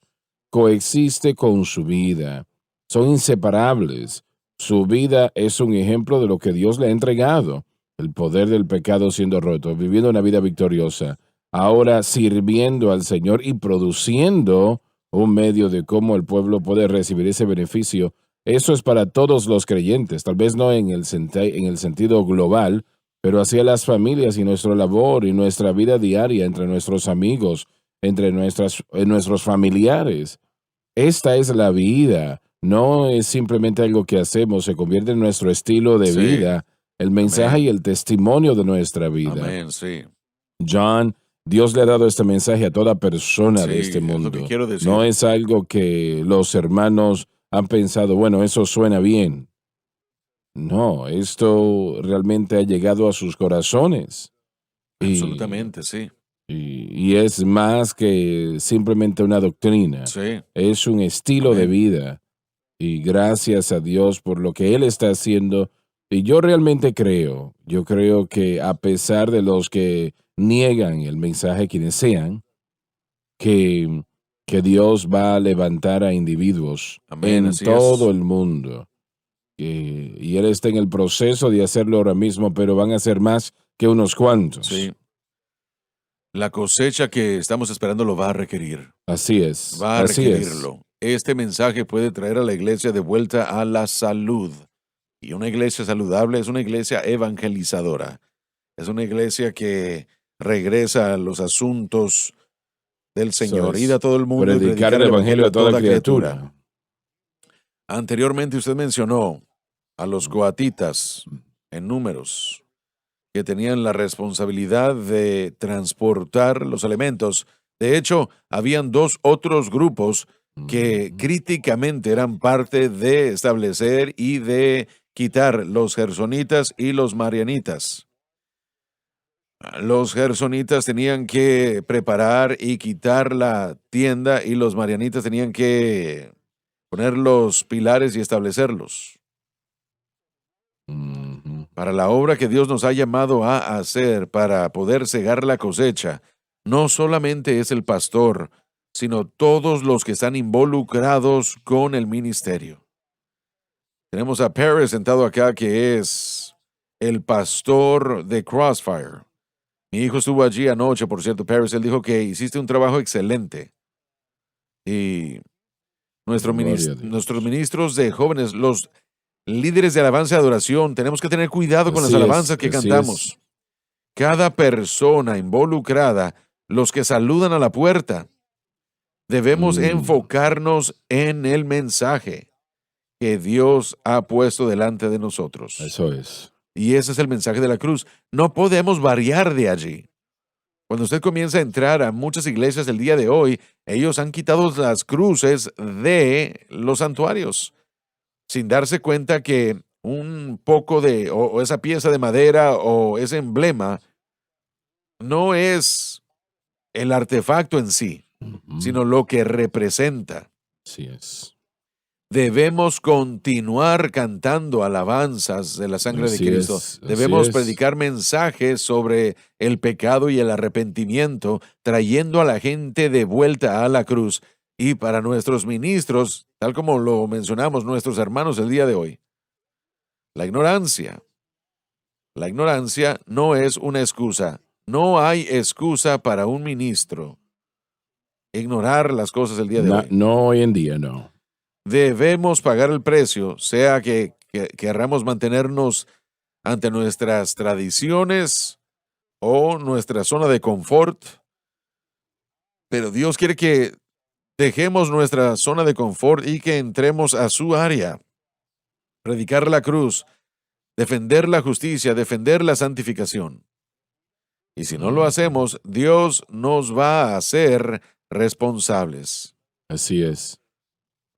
coexiste con su vida. Son inseparables. Su vida es un ejemplo de lo que Dios le ha entregado. El poder del pecado siendo roto, viviendo una vida victoriosa, ahora sirviendo al Señor y produciendo un medio de cómo el pueblo puede recibir ese beneficio. Eso es para todos los creyentes, tal vez no en el sentido global, pero hacia las familias y nuestra labor y nuestra vida diaria entre nuestros amigos, entre nuestros familiares. Esta es la vida, no es simplemente algo que hacemos, se convierte en nuestro estilo de Sí. vida, el mensaje Amén. y el testimonio de nuestra vida. Amén, sí. John, Dios le ha dado este mensaje a toda persona de Sí, este es lo mundo. que quiero decir. No es algo que los hermanos han pensado, bueno, eso suena bien. No, esto realmente ha llegado a sus corazones. Y, Absolutamente, sí. y es más que simplemente una doctrina. Sí. Es un estilo de Amén. vida. Y gracias a Dios por lo que Él está haciendo. Y yo creo que a pesar de los que niegan el mensaje, quienes sean, que, que Dios va a levantar a individuos Amén, en así es. todo el mundo. Y Él está en el proceso de hacerlo ahora mismo, pero van a ser más que unos cuantos. Sí. La cosecha que estamos esperando lo va a requerir. Así es, Va a así es. requerirlo. Este mensaje puede traer a la iglesia de vuelta a la salud. Y una iglesia saludable es una iglesia evangelizadora. Es una iglesia que regresa a los asuntos del Eso Señor, es. ir a todo el mundo y Predicar el evangelio a toda criatura. Anteriormente usted mencionó a los coatitas en Números, que tenían la responsabilidad de transportar los elementos. De hecho, habían dos otros grupos que críticamente eran parte de establecer y de quitar los gersonitas y los marianitas. Los gersonitas tenían que preparar y quitar la tienda y los marianitas tenían que poner los pilares y establecerlos. Ujú. Para la obra que Dios nos ha llamado a hacer para poder cegar la cosecha, no solamente es el pastor, sino todos los que están involucrados con el ministerio. Tenemos a Paris sentado acá, que es el pastor de Crossfire. Mi hijo estuvo allí anoche, por cierto, Paris. Él dijo que hiciste un trabajo excelente. Y Gloria a Dios. nuestros ministros de jóvenes, los líderes de alabanza y adoración, tenemos que tener cuidado con las Así es, alabanzas que así cantamos. Cada persona involucrada, los que saludan a la puerta, debemos enfocarnos en el mensaje que Dios ha puesto delante de nosotros. Eso es. Y ese es el mensaje de la cruz. No podemos variar de allí. Cuando usted comienza a entrar a muchas iglesias el día de hoy, ellos han quitado las cruces de los santuarios, sin darse cuenta que un poco de, o esa pieza de madera o ese emblema no es el artefacto en sí, Ujú. sino lo que representa. Así es. Debemos continuar cantando alabanzas de la sangre de Así Cristo. es, así Debemos es. predicar mensajes sobre el pecado y el arrepentimiento, trayendo a la gente de vuelta a la cruz. Y para nuestros ministros, tal como lo mencionamos nuestros hermanos el día de hoy, la ignorancia. La ignorancia no es una excusa. No hay excusa para un ministro ignorar las cosas el día de hoy. No hoy en día, no. Debemos pagar el precio, sea que querramos mantenernos ante nuestras tradiciones o nuestra zona de confort, pero Dios quiere que dejemos nuestra zona de confort y que entremos a su área, predicar la cruz, defender la justicia, defender la santificación. Y si no lo hacemos, Dios nos va a hacer responsables. Así es.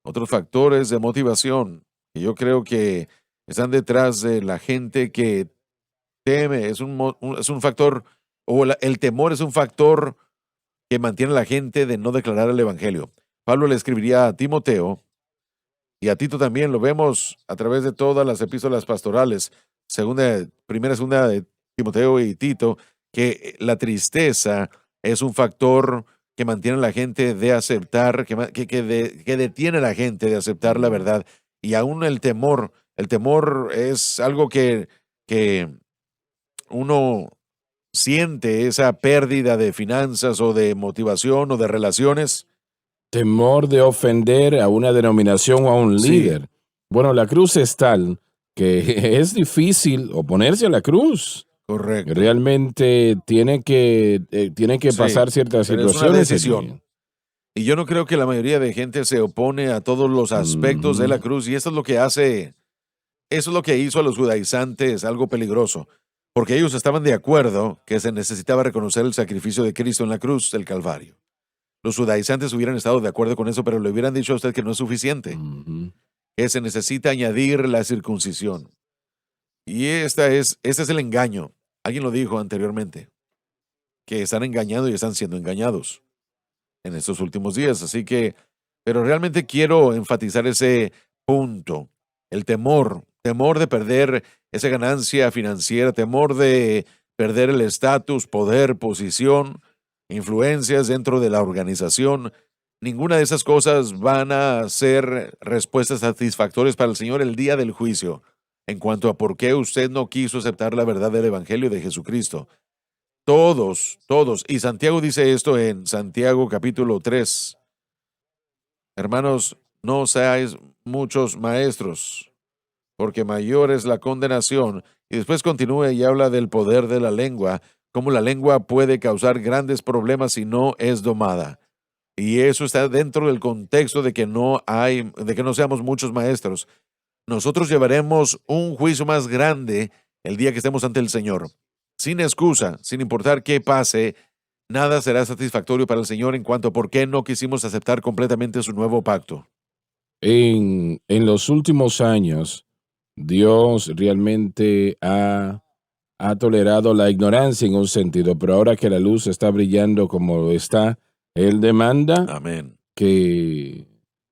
Otros factores de motivación que yo creo que están detrás de la gente que teme, es un factor, o el temor es un factor que mantiene a la gente de no declarar el Evangelio. Pablo le escribiría a Timoteo, y a Tito también, lo vemos a través de todas las epístolas pastorales, primera, segunda de Timoteo y Tito, que la tristeza es un factor que mantiene a la gente de aceptar, que detiene a la gente de aceptar la verdad. Y aún el temor es algo que uno siente, esa pérdida de finanzas o de motivación o de relaciones. Temor de ofender a una denominación o a un Sí. líder. Bueno, la cruz es tal que es difícil oponerse a la cruz. Correcto. Realmente tiene que Sí, pasar ciertas pero es una situaciones. decisión. allí. Y yo no creo que la mayoría de gente se opone a todos los aspectos de la Ujú. cruz, y eso es lo que hizo a los judaizantes algo peligroso, porque ellos estaban de acuerdo que se necesitaba reconocer el sacrificio de Cristo en la cruz del Calvario. Los judaizantes hubieran estado de acuerdo con eso, pero le hubieran dicho a usted que no es suficiente, Ujú. que se necesita añadir la circuncisión. Y este es el engaño. Alguien lo dijo anteriormente, que están engañando y están siendo engañados en estos últimos días. Así que, pero realmente quiero enfatizar ese punto, el temor de perder esa ganancia financiera, temor de perder el estatus, poder, posición, influencias dentro de la organización. Ninguna de esas cosas van a ser respuestas satisfactorias para el Señor el día del juicio en cuanto a por qué usted no quiso aceptar la verdad del Evangelio de Jesucristo. Todos, y Santiago dice esto en Santiago capítulo 3. Hermanos, no seáis muchos maestros, porque mayor es la condenación. Y después continúa y habla del poder de la lengua, cómo la lengua puede causar grandes problemas si no es domada. Y eso está dentro del contexto de que no seamos muchos maestros. Nosotros llevaremos un juicio más grande el día que estemos ante el Señor. Sin excusa, sin importar qué pase, nada será satisfactorio para el Señor en cuanto a por qué no quisimos aceptar completamente su nuevo pacto. En los últimos años, Dios realmente ha tolerado la ignorancia en un sentido, pero ahora que la luz está brillando como está, Él demanda Amén. que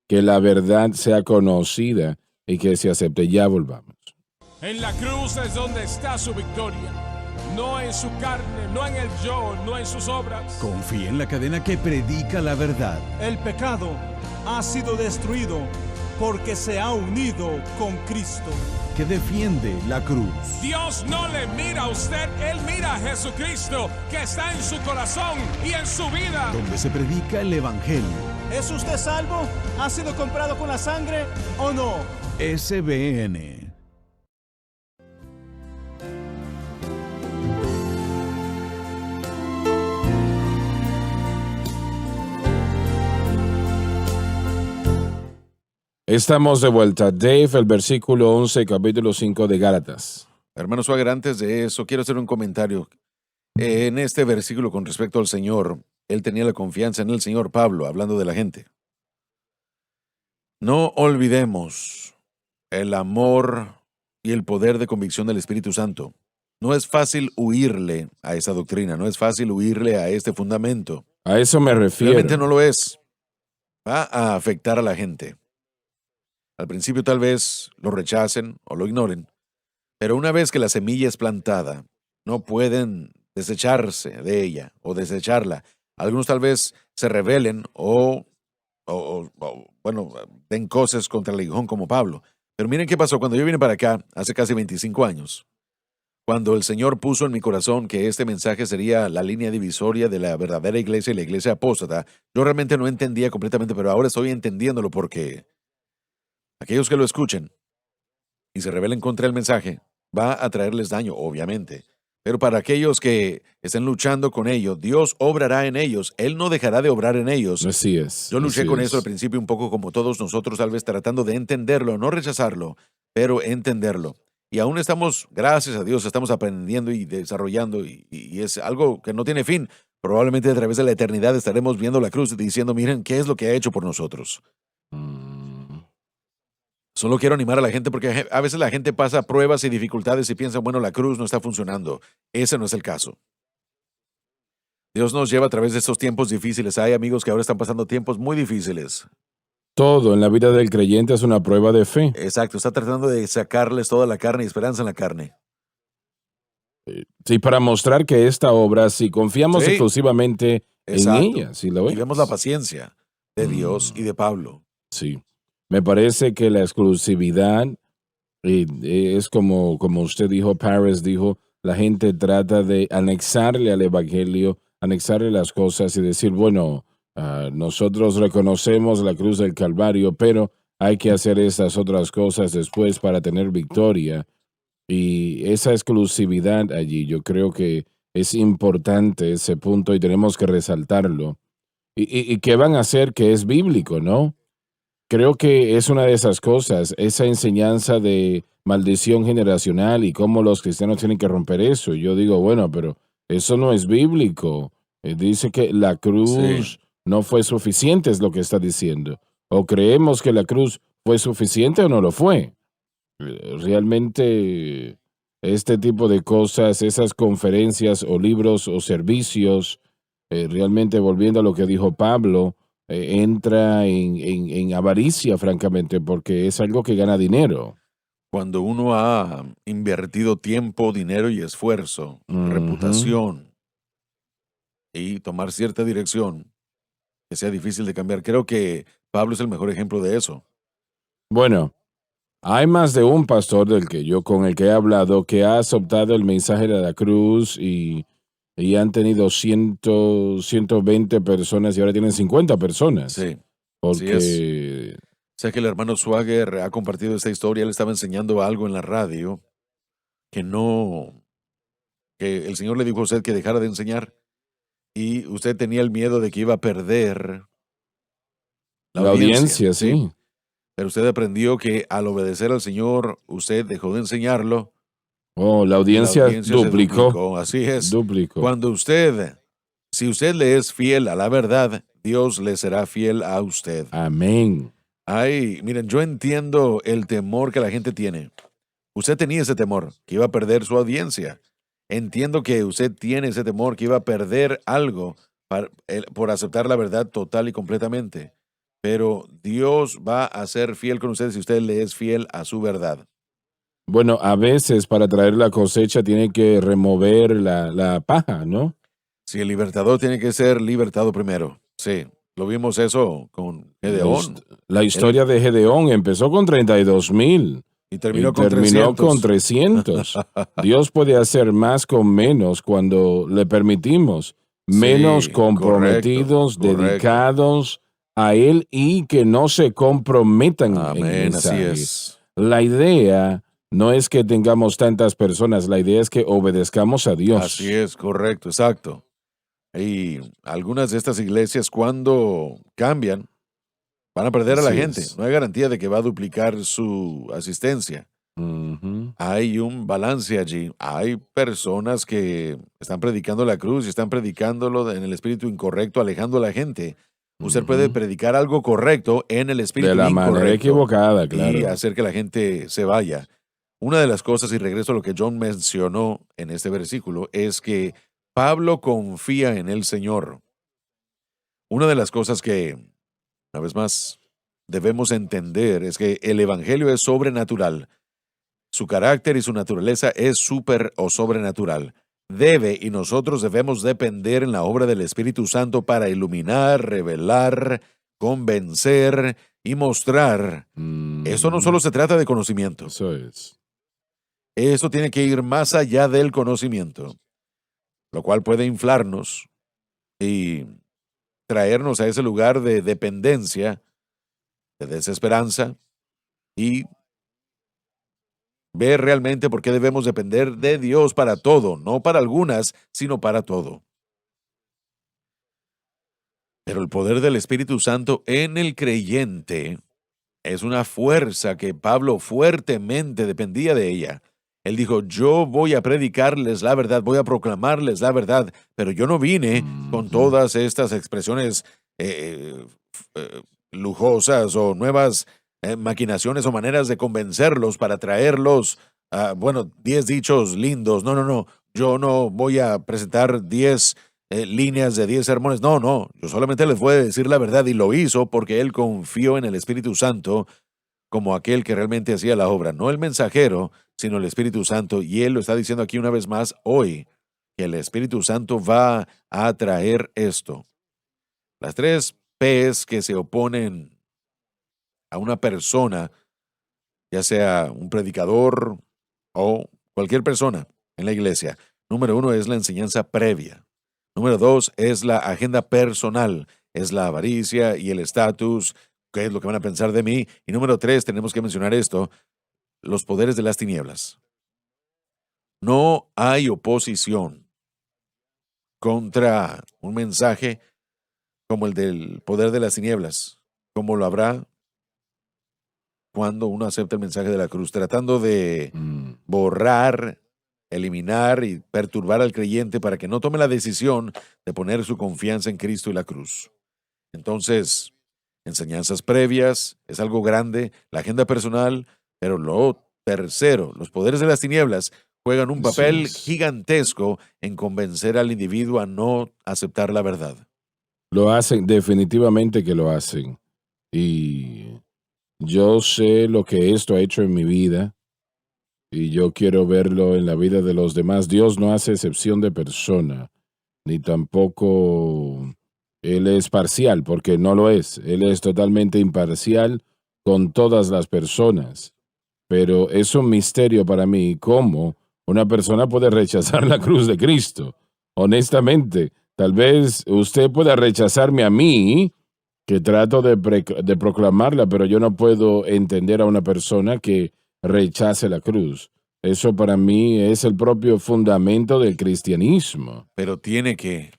la verdad sea conocida y que se acepte. Ya volvamos. En la cruz es donde está su victoria. No en su carne, no en el yo, no en sus obras. Confía en la cadena que predica la verdad. El pecado ha sido destruido porque se ha unido con Cristo. Que defiende la cruz. Dios no le mira a usted, Él mira a Jesucristo que está en su corazón y en su vida. Donde se predica el Evangelio. ¿Es usted salvo? ¿Ha sido comprado con la sangre o no? SBN. Estamos de vuelta. Dave, el versículo 11, capítulo 5 de Gálatas. Hermano Swagger, antes de eso, quiero hacer un comentario. En este versículo con respecto al Señor, él tenía la confianza en el Señor Pablo, hablando de la gente. No olvidemos el amor y el poder de convicción del Espíritu Santo. No es fácil huirle a esa doctrina, no es fácil huirle a este fundamento. A eso me refiero. Realmente no lo es. Va a afectar a la gente. Al principio tal vez lo rechacen o lo ignoren, pero una vez que la semilla es plantada, no pueden desecharse de ella o desecharla. Algunos tal vez se rebelen o den cosas contra el aguijón como Pablo. Pero miren qué pasó cuando yo vine para acá hace casi 25 años. Cuando el Señor puso en mi corazón que este mensaje sería la línea divisoria de la verdadera iglesia y la iglesia apóstata, yo realmente no entendía completamente, pero ahora estoy entendiéndolo porque aquellos que lo escuchen y se rebelen contra el mensaje, va a traerles daño, obviamente. Pero para aquellos que estén luchando con ello, Dios obrará en ellos. Él no dejará de obrar en ellos. Así es. Yo luché así con es. eso al principio un poco como todos nosotros, tal vez tratando de entenderlo, no rechazarlo, pero entenderlo. Y aún estamos, gracias a Dios, estamos aprendiendo y desarrollando y es algo que no tiene fin. Probablemente a través de la eternidad estaremos viendo la cruz y diciendo, miren, ¿qué es lo que ha hecho por nosotros? Solo quiero animar a la gente porque a veces la gente pasa pruebas y dificultades y piensa, bueno, la cruz no está funcionando. Ese no es el caso. Dios nos lleva a través de estos tiempos difíciles. Hay amigos que ahora están pasando tiempos muy difíciles. Todo en la vida del creyente es una prueba de fe. Exacto, está tratando de sacarles toda la carne y esperanza en la carne. Sí, para mostrar que esta obra, si confiamos Sí. exclusivamente Exacto. en ella, si lo Y es. vemos la paciencia de Dios y de Pablo. Sí. Me parece que la exclusividad es como usted dijo, Paris dijo, la gente trata de anexarle al evangelio, anexarle las cosas y decir, bueno, nosotros reconocemos la cruz del Calvario, pero hay que hacer estas otras cosas después para tener victoria. Y esa exclusividad allí, yo creo que es importante ese punto y tenemos que resaltarlo. ¿Y qué van a hacer que es bíblico, no? creo que es una de esas cosas, esa enseñanza de maldición generacional y cómo los cristianos tienen que romper eso. Y yo digo, bueno, pero eso no es bíblico. Dice que la Sí. cruz no fue suficiente, es lo que está diciendo. O creemos que la cruz fue suficiente o no lo fue. Realmente este tipo de cosas, esas conferencias o libros o servicios, realmente volviendo a lo que dijo Pablo, entra en avaricia, francamente, porque es algo que gana dinero. Cuando uno ha invertido tiempo, dinero y esfuerzo, Ujú. reputación y tomar cierta dirección que sea difícil de cambiar, creo que Pablo es el mejor ejemplo de eso. Bueno, hay más de un pastor del que yo con el que he hablado que ha aceptado el mensaje de la cruz y han tenido 120 personas y ahora tienen 50 personas. Sí, así es. Porque Sé que el hermano Swagger ha compartido esta historia, él estaba enseñando algo en la radio que no, que el Señor le dijo a usted que dejara de enseñar y usted tenía el miedo de que iba a perder la la audiencia, audiencia, ¿sí? sí. Pero usted aprendió que al obedecer al Señor, usted dejó de enseñarlo Oh, la y la audiencia audiencia se duplicó, duplicó. Así es. duplicó. Cuando usted, si usted le es fiel a la verdad, Dios le será fiel a usted. Amén. Ay, miren, yo entiendo el temor que la gente tiene. Usted tenía ese temor, que iba a perder su audiencia. Entiendo que usted tiene ese temor, que iba a perder algo por aceptar la verdad total y completamente. Pero Dios va a ser fiel con usted si usted le es fiel a su verdad. Bueno, a veces para traer la cosecha tiene que remover la paja, ¿no? Si el libertador tiene que ser libertado primero. Sí, lo vimos eso con La, Gedeón. la Él, historia de Gedeón empezó con 32,000 y y terminó con terminó con 300. 300. Dios puede hacer más con menos cuando le permitimos. Menos Sí, correcto, comprometidos, correcto. dedicados a Él y que no se comprometan en el Amén, así mensaje. es. La idea no es que tengamos tantas personas, la idea es que obedezcamos a Así Dios. es, correcto, exacto. Y algunas de estas iglesias cuando cambian van a perder a la Así gente. es. No hay garantía de que va a duplicar su asistencia. Ujú, Hay un balance allí. Hay personas que están predicando la cruz y están predicándolo en el espíritu incorrecto, alejando a la gente. Usted puede ujú. predicar algo correcto en el De espíritu la manera incorrecto equivocada, y claro. hacer que la gente se vaya. Una de las cosas, y regreso a lo que John mencionó en este versículo, es que Pablo confía en el Señor. Una de las cosas que, una vez más, debemos entender es que el Evangelio es sobrenatural. Su carácter y su naturaleza es súper o sobrenatural. Debe y nosotros debemos depender en la obra del Espíritu Santo para iluminar, revelar, convencer y mostrar. Eso no Ujú. solo se trata de conocimiento. Eso es. Eso tiene que ir más allá del conocimiento, lo cual puede inflarnos y traernos a ese lugar de dependencia, de desesperanza y ver realmente por qué debemos depender de Dios para todo, no para algunas, sino para todo. Pero el poder del Espíritu Santo en el creyente es una fuerza que Pablo fuertemente dependía de ella. Él dijo, yo voy a predicarles la verdad, voy a proclamarles la verdad, pero yo no vine con Ujú. todas estas expresiones eh, eh, lujosas o nuevas maquinaciones o maneras de convencerlos para traerlos a, bueno, 10 dichos lindos. No, no, no, yo no voy a presentar 10 líneas de 10 sermones. No, no, yo solamente les voy a decir la verdad y lo hizo porque él confió en el Espíritu Santo como aquel que realmente hacía la obra, no el mensajero, sino el Espíritu Santo. Y él lo está diciendo aquí una vez más hoy, que el Espíritu Santo va a traer esto. Las tres P's que se oponen a una persona, ya sea un predicador o cualquier persona en la iglesia. Número uno es la enseñanza previa. Número dos es la agenda personal, es la avaricia y el estatus, qué es lo que van a pensar de mí. Y número tres, tenemos que mencionar esto, los poderes de las tinieblas. No hay oposición contra un mensaje como el del poder de las tinieblas, como lo habrá cuando uno acepta el mensaje de la cruz, tratando de Mm. borrar, eliminar y perturbar al creyente para que no tome la decisión de poner su confianza en Cristo y la cruz. Entonces, enseñanzas previas, es algo grande, la agenda personal, pero lo tercero, los poderes de las tinieblas juegan un Así papel es. gigantesco en convencer al individuo a no aceptar la verdad. Lo hacen, definitivamente que lo hacen. Y yo sé lo que esto ha hecho en mi vida y yo quiero verlo en la vida de los demás. Dios no hace excepción de persona, ni tampoco Él es parcial, porque no lo es. Él es totalmente imparcial con todas las personas. Pero es un misterio para mí cómo una persona puede rechazar la cruz de Cristo. Honestamente, tal vez usted pueda rechazarme a mí, que trato de proclamarla, pero yo no puedo entender a una persona que rechace la cruz. Eso para mí es el propio fundamento del cristianismo. Pero tiene que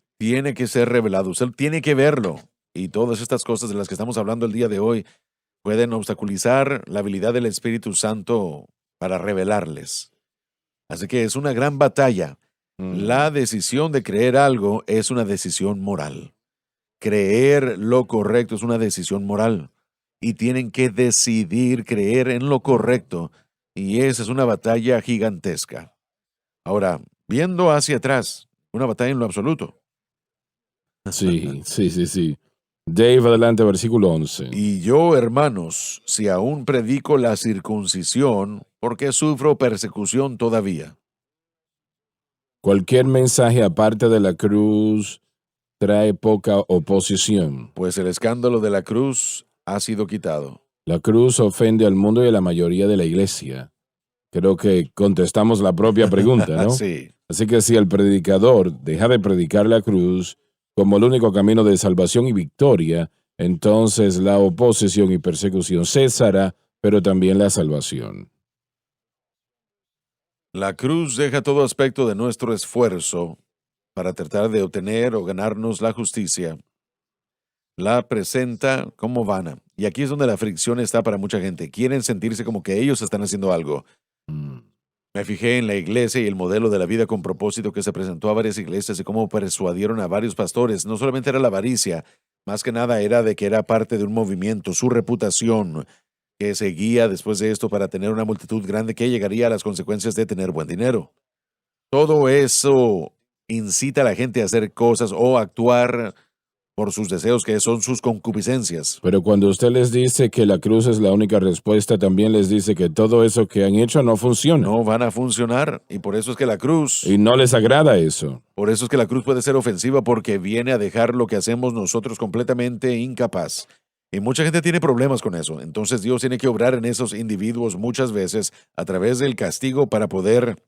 ser revelado, usted tiene que verlo. Y todas estas cosas de las que estamos hablando el día de hoy pueden obstaculizar la habilidad del Espíritu Santo para revelarles. Así que es una gran batalla. La decisión de creer algo es una decisión moral. Creer lo correcto es una decisión moral. Y tienen que decidir creer en lo correcto. Y esa es una batalla gigantesca. Ahora, viendo hacia atrás, una batalla en lo absoluto. Sí, sí, sí, sí. Dave, adelante, versículo 11. Y yo, hermanos, si aún predico la circuncisión, ¿por qué sufro persecución todavía? Cualquier mensaje aparte de la cruz trae poca oposición. Pues el escándalo de la cruz ha sido quitado. La cruz ofende al mundo y a la mayoría de la iglesia. Creo que contestamos la propia pregunta, ¿no? Sí. Así que si el predicador deja de predicar la cruz como el único camino de salvación y victoria, entonces la oposición y persecución cesará, pero también la salvación. La cruz deja todo aspecto de nuestro esfuerzo para tratar de obtener o ganarnos la justicia. La presenta como vana. Y aquí es donde la fricción está para mucha gente. Quieren sentirse como que ellos están haciendo algo. Mm. Me fijé en la iglesia y el modelo de la vida con propósito que se presentó a varias iglesias y cómo persuadieron a varios pastores. No solamente era la avaricia, más que nada era de que era parte de un movimiento, su reputación, que seguía después de esto para tener una multitud grande que llegaría a las consecuencias de tener buen dinero. Todo eso incita a la gente a hacer cosas o actuar por sus deseos, que son sus concupiscencias. Pero cuando usted les dice que la cruz es la única respuesta, también les dice que todo eso que han hecho no funciona. No van a funcionar y por eso es que la cruz, Y no les agrada eso. por eso es que la cruz puede ser ofensiva porque viene a dejar lo que hacemos nosotros completamente incapaz. Y mucha gente tiene problemas con eso. Entonces Dios tiene que obrar en esos individuos muchas veces a través del castigo para poder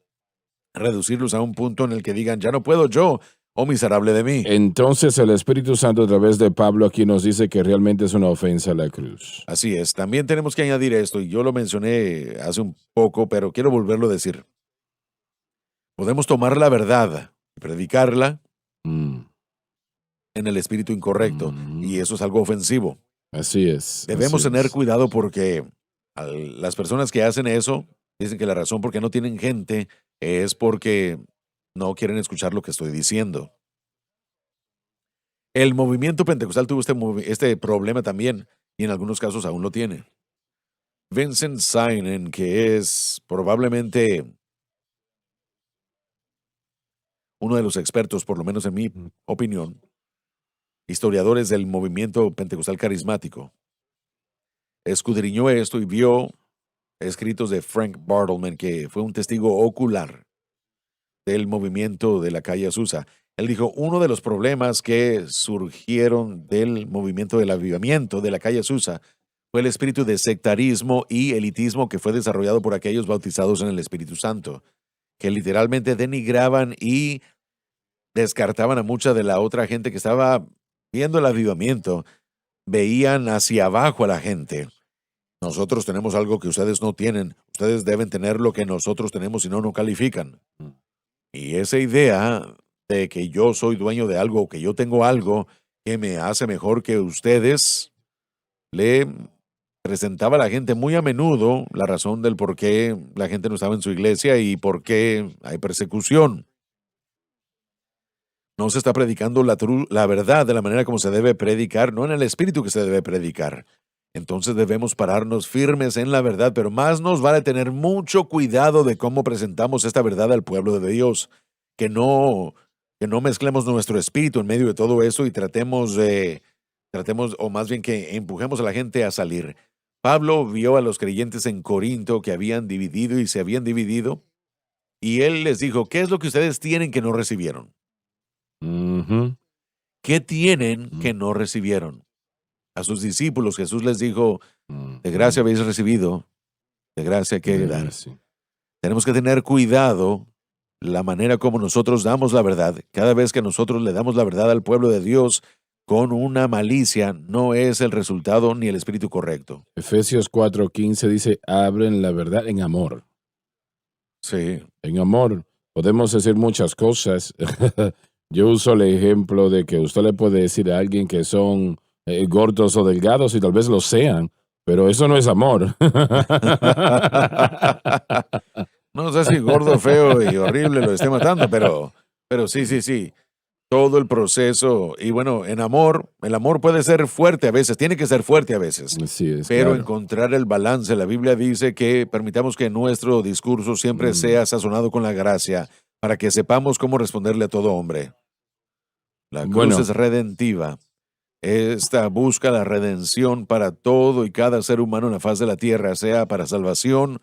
reducirlos a un punto en el que digan, ya no puedo yo, oh miserable de mí. Entonces el Espíritu Santo a través de Pablo aquí nos dice que realmente es una ofensa a la cruz. Así es. También tenemos que añadir esto, y yo lo mencioné hace un poco, pero quiero volverlo a decir. Podemos tomar la verdad y predicarla Mm. en el espíritu incorrecto, Mm. y eso es algo ofensivo. Así es. Debemos así tener es. cuidado porque las personas que hacen eso dicen que la razón por qué no tienen gente es porque no quieren escuchar lo que estoy diciendo. El movimiento pentecostal tuvo este problema también y en algunos casos aún lo tiene. Vincent Synan, que es probablemente uno de los expertos, por lo menos en mi opinión, historiadores del movimiento pentecostal carismático, escudriñó esto y vio escritos de Frank Bartleman, que fue un testigo ocular del movimiento de la calle Azusa. Él dijo, uno de los problemas que surgieron del movimiento del avivamiento de la calle Azusa fue el espíritu de sectarismo y elitismo que fue desarrollado por aquellos bautizados en el Espíritu Santo, que literalmente denigraban y descartaban a mucha de la otra gente que estaba viendo el avivamiento, veían hacia abajo a la gente. Nosotros tenemos algo que ustedes no tienen, ustedes deben tener lo que nosotros tenemos, si no, no califican. Y esa idea de que yo soy dueño de algo, que yo tengo algo que me hace mejor que ustedes, le presentaba a la gente muy a menudo la razón del por qué la gente no estaba en su iglesia y por qué hay persecución. No se está predicando la verdad de la manera como se debe predicar, no en el espíritu que se debe predicar. Entonces debemos pararnos firmes en la verdad, pero más nos vale tener mucho cuidado de cómo presentamos esta verdad al pueblo de Dios, que no mezclemos nuestro espíritu en medio de todo eso y tratemos, o más bien que empujemos a la gente a salir. Pablo vio a los creyentes en Corinto que habían dividido y se habían dividido, y él les dijo, ¿qué es lo que ustedes tienen que no recibieron? Ujú. ¿Qué tienen que no recibieron? A sus discípulos Jesús les dijo, de gracia habéis recibido, de gracia hay que dar. Sí. Tenemos que tener cuidado la manera como nosotros damos la verdad. Cada vez que nosotros le damos la verdad al pueblo de Dios con una malicia, no es el resultado ni el espíritu correcto. Efesios 4:15 dice, abren la verdad en amor. Sí. En amor podemos decir muchas cosas. Yo uso el ejemplo de que usted le puede decir a alguien que son gordos o delgados y tal vez lo sean, pero eso no es amor. No sé si gordo, feo y horrible lo esté matando, pero sí. Todo el proceso. Y bueno, el amor puede ser fuerte a veces, tiene que ser fuerte a veces. Sí, es Pero claro. encontrar el balance. La Biblia dice que permitamos que nuestro discurso siempre sea sazonado con la gracia, para que sepamos cómo responderle a todo hombre. La cruz Bueno. es redentiva. Esta busca la redención para todo y cada ser humano en la faz de la tierra, sea para salvación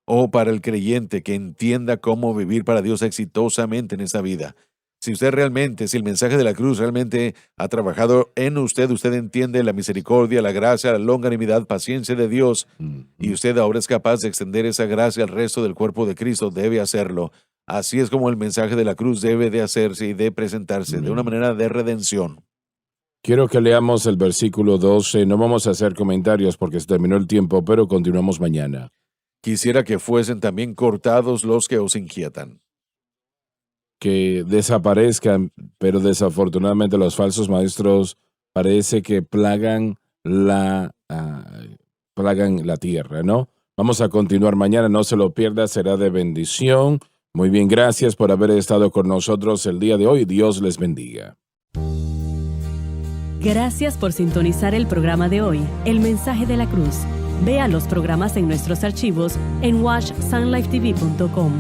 o para el creyente que entienda cómo vivir para Dios exitosamente en esta vida. Si el mensaje de la cruz realmente ha trabajado en usted entiende la misericordia, la gracia, la longanimidad, paciencia de Dios, y usted ahora es capaz de extender esa gracia al resto del cuerpo de Cristo, debe hacerlo. Así es como el mensaje de la cruz debe de hacerse y de presentarse, de una manera de redención. Quiero que leamos el versículo 12. No vamos a hacer comentarios porque se terminó el tiempo, pero continuamos mañana. Quisiera que fuesen también cortados los que os inquietan. Que desaparezcan, pero desafortunadamente los falsos maestros parece que plagan la tierra, ¿no? Vamos a continuar mañana, no se lo pierda, será de bendición. Muy bien, gracias por haber estado con nosotros el día de hoy. Dios les bendiga. Gracias por sintonizar el programa de hoy, El Mensaje de la Cruz. Vea los programas en nuestros archivos en watchsunlifetv.com.